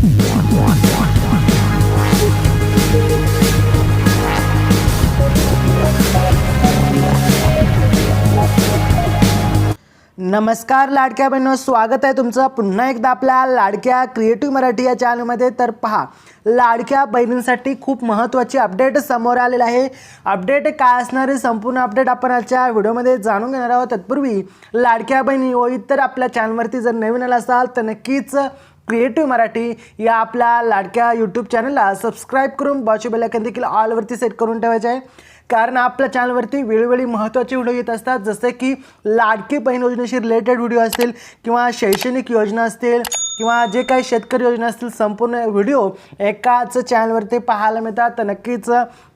नमस्कार लाडक्या बहिणींनो, स्वागत आहे तुमचं पुन्हा एकदा आपल्या लाडक्या क्रिएटिव्ह मराठी या चॅनलमध्ये। तर पहा, लाडक्या बहिणींसाठी खूप महत्त्वाची अपडेट समोर आलेली आहे। अपडेट काय असणार आहे, संपूर्ण अपडेट आपण आजच्या व्हिडिओमध्ये जाणून घेणार आहोत। तत्पूर्वी लाडक्या बहिणी व इतर आपल्या चॅनलवरती जर नवीन आला असाल तर नक्कीच क्रिएटिव्ह मराठी या आपल्या लाडक्या यूट्यूब चॅनलला सबस्क्राईब करून बाजूच्या बेल आयकॉन देखील ऑलवरती सेट करून ठेवायचे आहे, कारण आपल्या चॅनलवरती वेळोवेळी महत्त्वाचे व्हिडिओ येत असतात, जसे की लाडकी बहीण योजनेशी रिलेटेड व्हिडिओ असतील किंवा शैक्षणिक योजना असतील किंवा जे काही शेतकरी योजना असतील, संपूर्ण व्हिडिओ एकाच चॅनलवरती पाहायला मिळतात। तर नक्कीच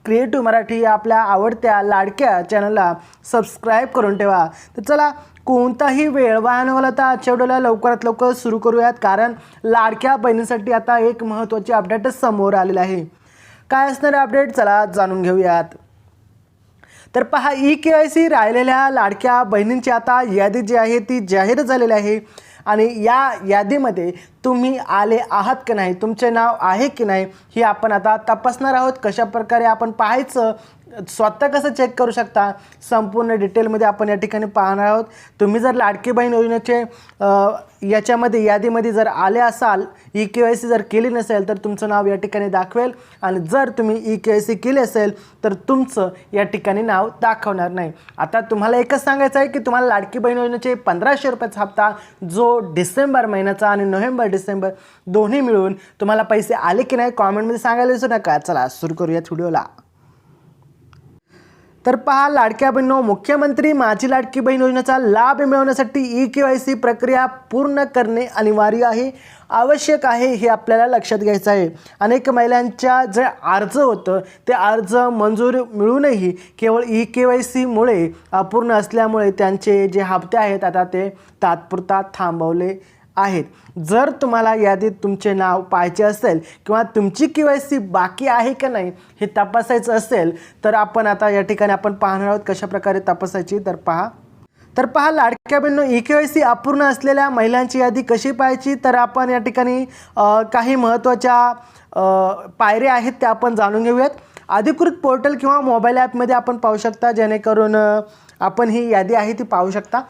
क्रिएटिव्ह मराठी या आपल्या आवडत्या लाडक्या चॅनलला सबस्क्राईब करून ठेवा। तर चला, कोणताही वेळ वाया न घालवता आजच्या व्हिडिओला लवकरात लवकर सुरू करूयात, कारण लाडक्या बहिणींसाठी आता एक महत्त्वाची अपडेट समोर आलेली आहे। काय असणार अपडेट, चला जाणून घेऊयात। तर पहा, ई-KYC राहिलेल्या लाडक्या बहिणींची आता यादी जी आहे ती जाहीर झालेली आहे आणि या यादीमध्ये तुम्ही आले आहात की नाही, तुमचे नाव आहे की नाही, हे आपण आता तपासणार आहोत। कशा प्रकारे आपण पाहायचं, स्वतः कसं चेक करू शकता, संपूर्ण डिटेलमध्ये आपण या ठिकाणी पाहणार आहोत। तुम्ही जर लाडकी बहीण योजनेचे याच्यामध्ये यादीमध्ये जर आले असाल, ई-KYC जर केली नसेल तर तुमचं नाव या ठिकाणी दाखवेल, आणि जर तुम्ही ई-KYC केले असेल तर तुमचं या ठिकाणी नाव दाखवणार नाही। आता तुम्हाला एकच सांगायचं आहे की तुम्हाला लाडकी बहीण योजनेचे 1500 रुपयाचा हप्ता जो डिसेंबर महिन्याचा आणि नोव्हेंबर डिसेंबर दोन्ही मिळून तुम्हाला पैसे आले की नाही, कॉमेंटमध्ये सांगायला विसरू नका। चला सुरू करूयात व्हिडिओला। तर पहा लाडक्या बहिणींनो, मुख्यमंत्री माझी लाडकी बहीण योजनेचा लाभ मिळवण्यासाठी ई-KYC प्रक्रिया पूर्ण करणे अनिवार्य आहे, आवश्यक आहे, हे आपल्याला लक्षात घ्यायचं आहे। अनेक महिलांच्या जे अर्ज होतं ते अर्ज मंजूर मिळूनही केवळ ई-KYC मुळे अपूर्ण असल्यामुळे त्यांचे जे हप्ते आहेत आता ते तात्पुरता थांबवले आहेत। जर तुम्हाला यादीत तुमचे नाव पाहायचे असेल किंवा तुमची KYC बाकी आहे का नाही हे तपासायचं असेल तर आपण आता या ठिकाणी आपण पाहणार आहोत कशा प्रकारे तपासायची। तर पहा लाडक्या बहिणींनो, ई-KYC अपूर्ण असलेल्या महिलांची यादी कशी पाहायची, तर आपण या ठिकाणी काही महत्त्वाच्या पायऱ्या आहेत त्या आपण जाणून घेऊयात। अधिकृत पोर्टल किंवा मोबाईल ॲपमध्ये आपण पाहू शकता, जेणेकरून आपण ही यादी आहे ती पाहू शकता।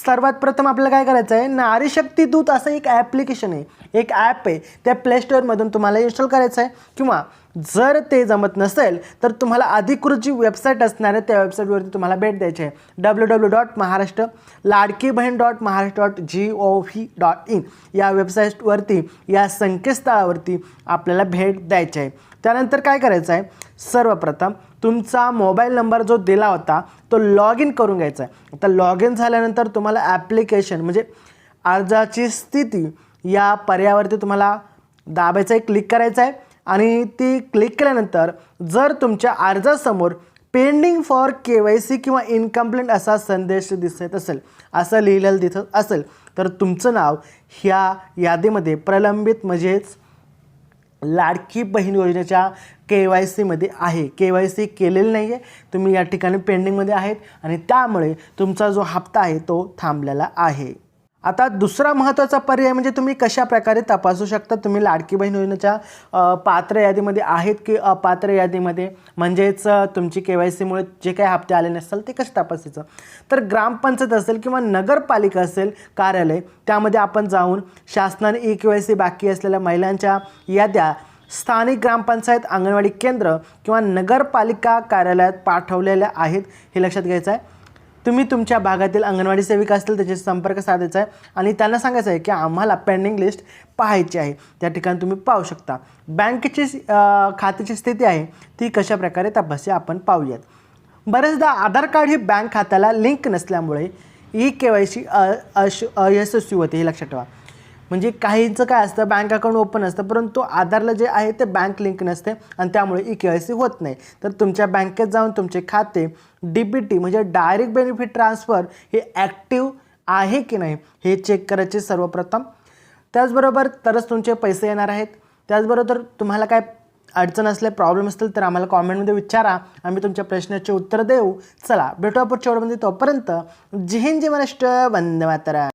सर्वात प्रथम आपल्याला काय करायचं आहे, नारी शक्ती दूत असं एक ॲप्लिकेशन आहे, एक ॲप आहे, त्या प्ले स्टोअरमधून तुम्हाला इन्स्टॉल करायचं आहे, किंवा जर ते जमत नसेल तर तुम्हाला अधिकृत जी वेबसाईट असणार आहे त्या वेबसाईटवरती तुम्हाला भेट द्यायची आहे, www.maharashtra.ladkibhin.maharashtra.gov.in या वेबसाईटवरती, या संकेतस्थळावरती आपल्याला भेट द्यायची आहे। त्यानंतर काय करायचं आहे, सर्वप्रथम तुमचा मोबाईल नंबर जो दिला होता तो लॉग इन करून घ्यायचा आहे। आता लॉग इन झाल्यानंतर तुम्हाला ॲप्लिकेशन म्हणजे अर्जाची स्थिती या पर्यायावरती तुम्हाला दाबायचं आहे, क्लिक करायचं आहे, आणि ती क्लिक केल्यानंतर जर तुमच्या अर्जासमोर पेंडिंग फॉर KYC किंवा इनकम्प्लीट असा संदेश दिसत असेल, असं लिहिलेलं दिसत असेल, तर तुमचं नाव ह्या यादीमध्ये प्रलंबित म्हणजेच लाडकी बहीण योजनेच्या KYC मध्ये आहे, KYC केलेलं नाही आहे, तुम्ही या ठिकाणी पेंडिंगमध्ये आहेत आणि त्यामुळे तुमचा जो हप्ता आहे तो थांबलेला आहे। आता दुसरा महत्त्वाचा पर्याय म्हणजे तुम्ही कशा प्रकारे तपासू शकता तुम्ही लाडकी बहीण योजनेच्या पात्र यादीमध्ये आहेत की अपात्र यादीमध्ये, म्हणजेच तुमची KYC मुळे जे काही हप्ते आले नसतील ते कसं तपासायचं। तर ग्रामपंचायत असेल किंवा नगरपालिका असेल कार्यालय, त्यामध्ये आपण जाऊन शासनाने ई-KYC बाकी असलेल्या महिलांच्या याद्या स्थानिक ग्रामपंचायत, अंगणवाडी केंद्र किंवा नगरपालिका कार्यालयात पाठवलेल्या आहेत, हे लक्षात घ्यायचं आहे। तुम्ही तुमच्या भागातील अंगणवाडी सेविका असतील त्याच्याशी संपर्क साधायचा आहे आणि त्यांना सांगायचं आहे की आम्हाला पेंडिंग लिस्ट पाहायची आहे, त्या ठिकाणी तुम्ही पाहू शकता। बँकेची खात्याची स्थिती आहे ती कशा प्रकारे तपासायची आपण पाहूयात। बरेचदा आधार कार्ड ही बँक खात्याला लिंक नसल्यामुळे ई-KYC अयशस्वी होते, हे लक्षात ठेवा। म्हणजे काहींचं काय असतं, बँक अकाउंट ओपन असतं परंतु आधारला जे आहे ते बँक लिंक नसते आणि त्यामुळे ई-KYC होत नाही। तर तुमच्या बँकेत जाऊन तुमचे खाते DBT म्हणजे डायरेक्ट बेनिफिट ट्रान्सफर हे ॲक्टिव्ह आहे की नाही हे चेक करायचे सर्वप्रथम, त्याचबरोबर तरच तुमचे पैसे येणार आहेत। त्याचबरोबर तुम्हाला काय अडचण असले, प्रॉब्लेम असतील तर आम्हाला कॉमेंटमध्ये विचारा, आम्ही तुमच्या प्रश्नाचे उत्तर देऊ। चला भेटू पुढच्या व्हिडिओमध्ये, तोपर्यंत जय हिंद जय महाराष्ट्र, वंदे मातरम।